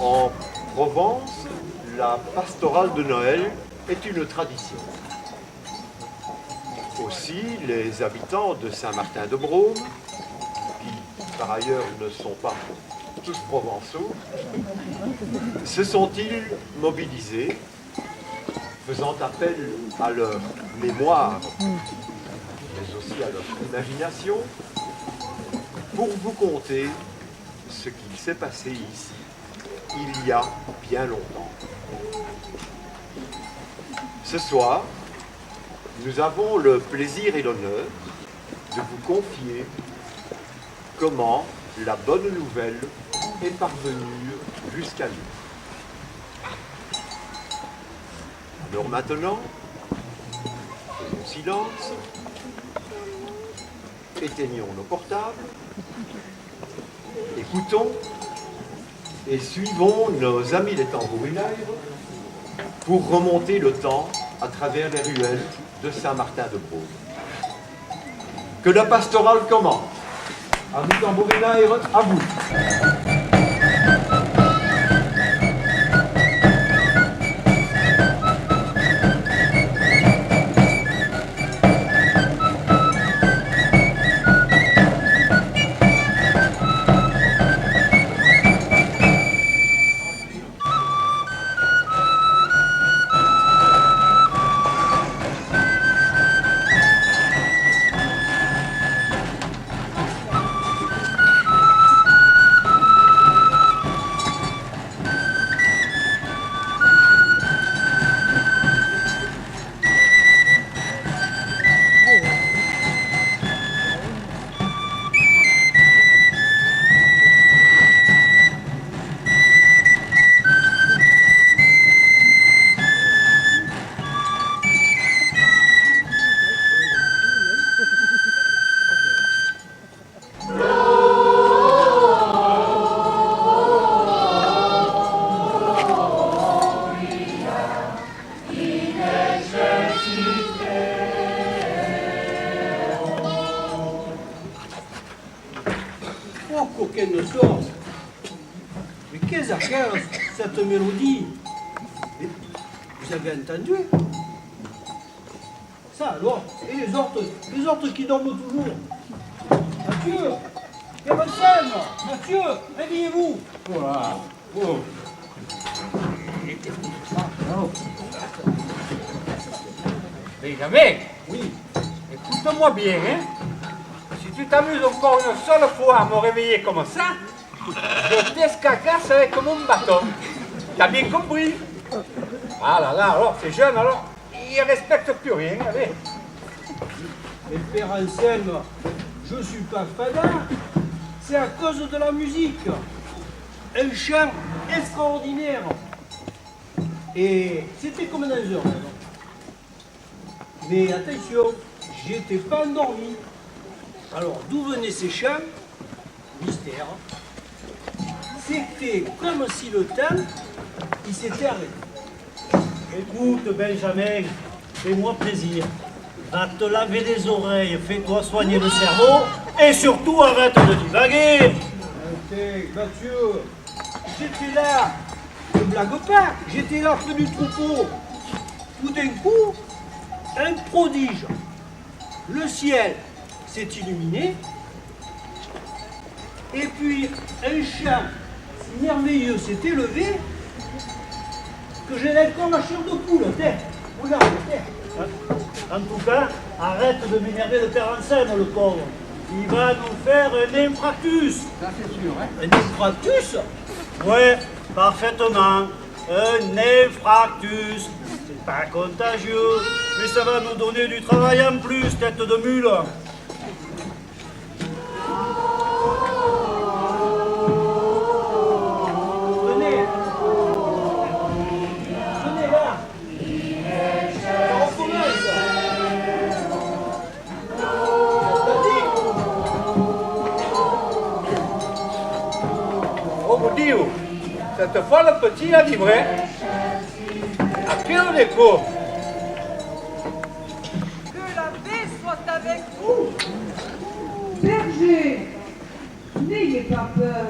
En Provence, la pastorale de Noël est une tradition. Aussi, les habitants de Saint-Martin-de-Brome, qui par ailleurs ne sont pas tous provençaux, se sont-ils mobilisés, faisant appel à leur mémoire, mais aussi à leur imagination, pour vous conter ce qu'il s'est passé ici, il y a bien longtemps. Ce soir, nous avons le plaisir et l'honneur de vous confier comment la bonne nouvelle est parvenue jusqu'à nous. Alors maintenant, faisons silence, éteignons nos portables, écoutons et suivons nos amis les tambourinaires pour remonter le temps à travers les ruelles de Saint-Martin-de-Brome. Que la pastorale commence. Amis tambourinaires, à vous. Coquine sorte. Mais qu'est-ce que cette mélodie? Vous avez entendu? Ça alors? Et les autres qui dorment toujours? Mathieu! Pierre-Anselme! Mathieu! Réveillez-vous! Voilà. Oh. Benjamin, Oui. écoute-moi bien, hein. Si tu t'amuses encore une seule fois à me réveiller comme ça, je t'escacasse avec mon bâton. T'as bien compris? Ah là là, alors ces jeunes, alors, ils respectent plus rien, allez. Mais Père Anselme, je suis pas fadin. C'est à cause de la musique. Un chant extraordinaire. Et c'était comme dans un rêve. Mais attention, j'étais pas endormi. Alors, d'où venaient ces chants? Mystère. C'était comme si le temps, il s'était arrêté. Écoute, Benjamin, fais-moi plaisir. Va te laver les oreilles, fais-toi soigner le cerveau et surtout arrête de divaguer. Arrêtez, Mathieu, j'étais là, ne blague pas, j'étais là près du troupeau. Tout d'un coup, un prodige. Le ciel s'est illuminé, et puis un chant merveilleux s'est élevé, que j'ai encore la chair de poule. Terre, regarde, terre. En tout cas, arrête de m'énerver le Père Anselme, le pauvre. Il va nous faire un infractus. Ça c'est sûr, hein. Un infractus? Ouais, parfaitement. Un infractus. C'est pas contagieux, mais ça va nous donner du travail en plus, tête de mule. Venez. Venez là. Ça recommence. Oh mon Dieu, cette fois le petit a livré. À quel écho? Que la paix soit avec vous. Berger, n'ayez pas peur.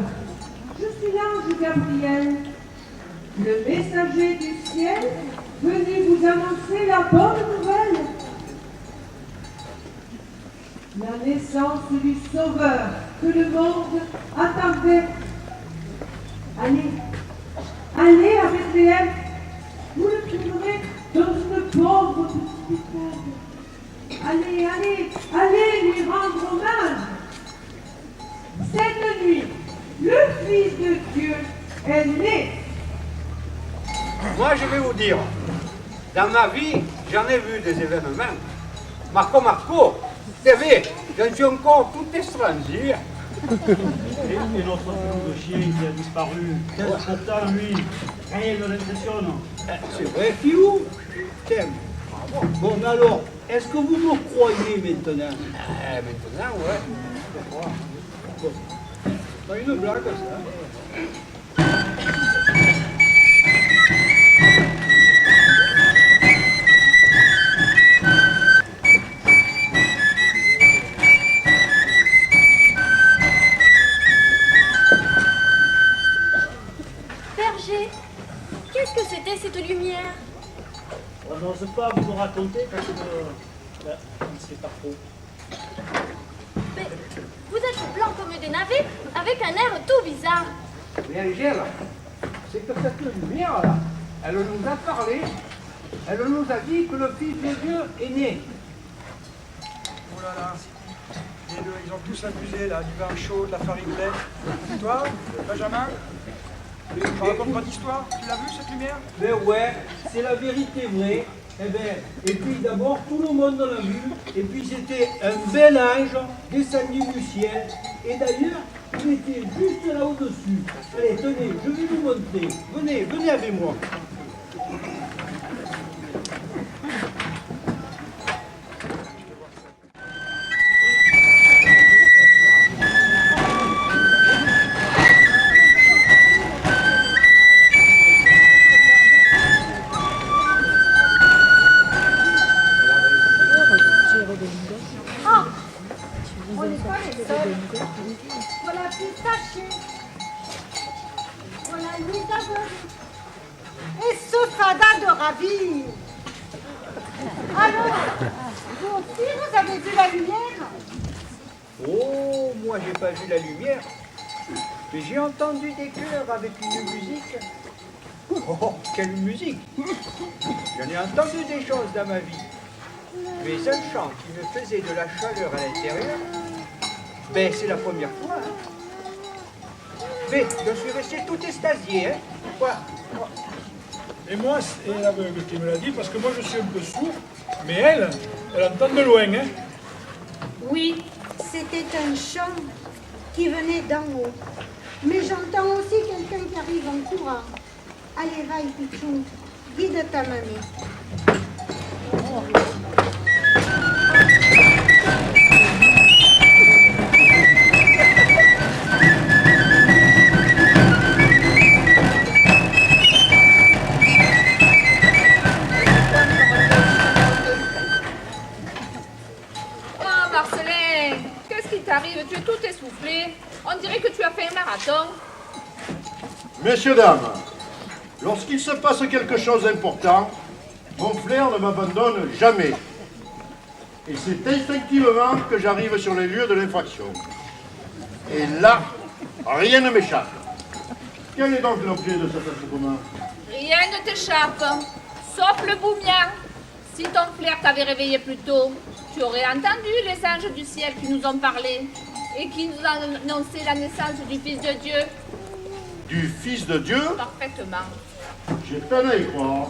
Je suis l'ange Gabriel Le messager du ciel, venez vous annoncer la bonne nouvelle. La naissance du Sauveur que le monde attendait. Allez, allez à Bethléem, vous le trouverez dans une pauvre petite table. Allez, allez, allez lui rendre hommage. Cette nuit, le Fils de Dieu est né. Moi, je vais vous dire, dans ma vie, j'en ai vu des événements. Marco, c'est vrai, j'en suis encore tout étranger. Et notre petit chien qui a disparu. Pourtant, lui, rien ne l'impressionne. C'est vrai, Fiou? T'aimes. Bon, mais alors, est-ce que vous me croyez maintenant? Maintenant, ouais. Bon. Pas une blague, ça. Berger, qu'est-ce que c'était cette lumière? On n'ose pas vous le raconter parce que on ne sait pas trop. Mais vous êtes blanc comme des navets, avec un air tout bizarre. Mais Angèle, c'est que cette lumière-là, elle nous a parlé, elle nous a dit que le Fils de Dieu est né. Oh là là, les deux, ils ont tous abusé là, du vin chaud, de la farine bleue. Toi, Benjamin, tu racontes pas d'histoire? Tu l'as vu cette lumière? Mais ouais, c'est la vérité vraie. Eh ben, et puis d'abord, tout le monde l'a vu. Et puis c'était un bel ange descendu du ciel. Et d'ailleurs, il était juste là au-dessus. Allez, tenez, je vais vous montrer. Venez, venez avec moi. Ah, on n'est pas les seuls. Voilà Pistaché. Voilà Louise Aveugle. Et ce fada de Ravi. Alors, vous aussi, vous avez vu la lumière? Oh, moi j'ai pas vu la lumière. Mais j'ai entendu des chœurs avec une musique. Oh, quelle musique! J'en ai entendu des choses dans ma vie. Mais un chant qui me faisait de la chaleur à l'intérieur, ben c'est la première fois. Hein. Mais je suis resté tout extasié. Hein. Quoi? Et moi, c'est l'aveugle qui me l'a dit, parce que moi je suis un peu sourd, mais elle entend de loin. Hein. Oui, c'était un chant qui venait d'en haut. Mais j'entends aussi quelqu'un qui arrive en courant. Allez, va, Pichou, guide ta mamie. Ah, Marcelin, qu'est-ce qui t'arrive? Tu es tout essoufflé. On dirait que tu as fait un marathon. Messieurs, dames, lorsqu'il se passe quelque chose d'important, mon flair ne m'abandonne jamais. Et c'est instinctivement que j'arrive sur les lieux de l'infraction. Et là, rien ne m'échappe. Quel est donc l'objet de cet attroupement? Rien ne t'échappe, sauf le boumien. Si ton flair t'avait réveillé plus tôt, tu aurais entendu les anges du ciel qui nous ont parlé et qui nous ont annoncé la naissance du Fils de Dieu. Du Fils de Dieu? Parfaitement. J'ai peine à y croire.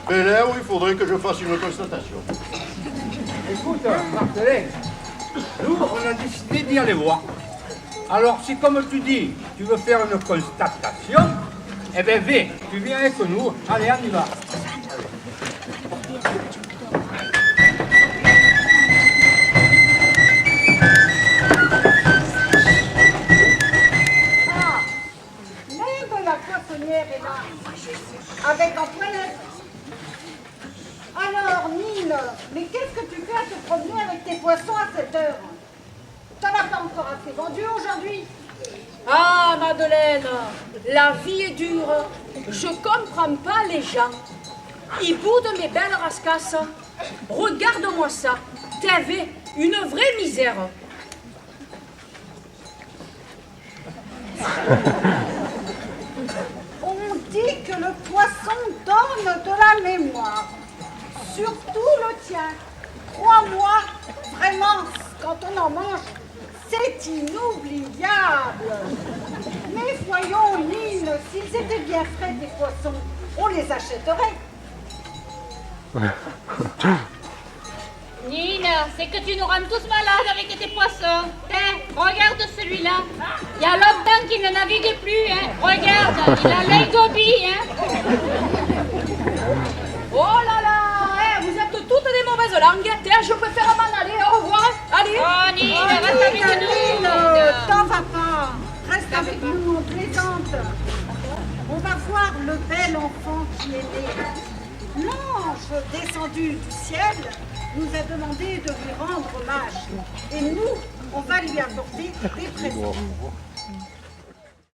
Mais là où il faudrait que je fasse une constatation. Écoute, Marcelin, nous, on a décidé d'y aller voir. Alors, si comme tu dis, tu veux faire une constatation, eh bien, viens, tu viens avec nous. Allez, on y va. Ah, même la poissonnière est là, avec en toilette. Alors, Nil, mais qu'est-ce que tu fais à te promener avec tes poissons à cette heure? T'en as pas encore assez vendu aujourd'hui? Ah, Madeleine, la vie est dure. Je comprends pas les gens. Ils boudent mes belles rascasses. Regarde-moi ça. T'avais une vraie misère. On dit que le poisson donne de la mémoire. Surtout le tien. Crois-moi, vraiment, quand on en mange, c'est inoubliable. Mais voyons, Nine, s'ils étaient bien frais des poissons, on les achèterait. Nina, c'est que tu nous rends tous malades avec tes poissons. Regarde celui-là. Il y a longtemps qu'il ne navigue plus. Hein. Regarde, il a l'œil gobi. Hein. Oh là là, vous êtes toutes des mauvaises langues. Tiens, je préfère m'en aller. Au revoir. Allez. Oh, Nina, reste avec nous. T'en vas pas. Reste avec nous, on plaisante. On va voir le bel enfant qui est né. L'ange descendu du ciel nous a demandé de lui rendre hommage. Et nous, on va lui apporter des présents.